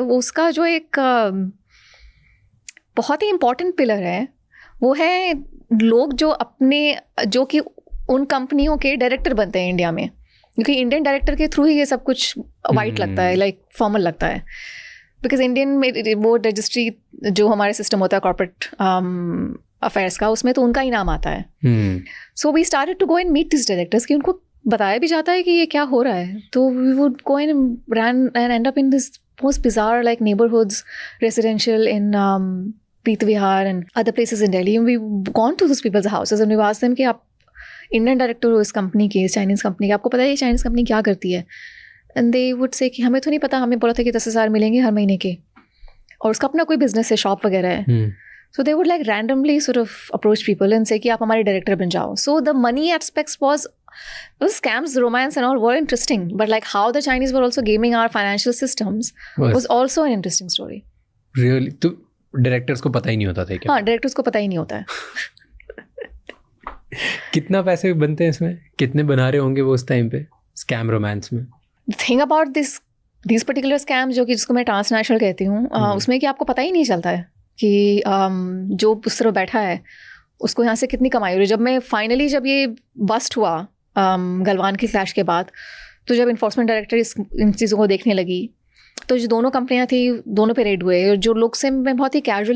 उसका जो एक बहुत ही इम्पोर्टेंट पिलर है वो है लोग जो कि उन कंपनियों के डायरेक्टर बनते हैं इंडिया में, क्योंकि इंडियन डायरेक्टर के थ्रू ही ये सब कुछ वाइट लगता है, लाइक फॉर्मल लगता है। बिकॉज इंडियन में वो रजिस्ट्री जो हमारे सिस्टम होता है कॉर्पोरेट अफेयर्स का, उसमें तो उनका ही नाम आता है। So we started to go and meet this directors कि उनको बताया भी जाता है कि ये क्या हो रहा है। तो we would go and run and end up in this most bizarre like neighborhoods, residential in Preet Vihar and other places in Delhi. And we've gone to those people's houses and we've asked them कि आप Indian director हो इस company के, इस Chinese company के, आपको पता है ये चाइनीज़ कंपनी क्या करती है? एंड दे वुड से कि हमें तो नहीं पता, हमें बोला था कि 10,000 मिलेंगे हर महीने के, और उसका अपना कोई बिजनेस है, शॉप वगैरह है। So they would like randomly sort of approach people and say कि आप हमारे डायरेक्टर बन जाओ. So the money aspects was scams, romance and all were interesting, but like how the Chinese were also gaming our financial systems was also an interesting story. Really? तो directors को पता ही नहीं होता था क्या? हाँ, डायरेक्टर्स को पता ही नहीं होता है। कितना पैसे बनते हैं इसमें? कितने बना रहे होंगे वो उस टाइम पे स्कैम रोमांस में? The thing about these particular scams जो कि जिसको मैं ट्रांसनेशनल कहती हूँ, उसमें कि आपको पता ही नहीं चलता है कि जो उस तरह बैठा है उसको यहाँ से कितनी कमाई हो रही है। जब मैं फाइनली जब ये बस्ट हुआ गलवान की क्लैश के बाद, तो जब इन्फोर्समेंट डायरेक्टर इन चीज़ों को देखने लगी, तो जो दोनों कंपनियां थी दोनों पे रेड हुए, और जो लोग से मैं बहुत ही कैजुअली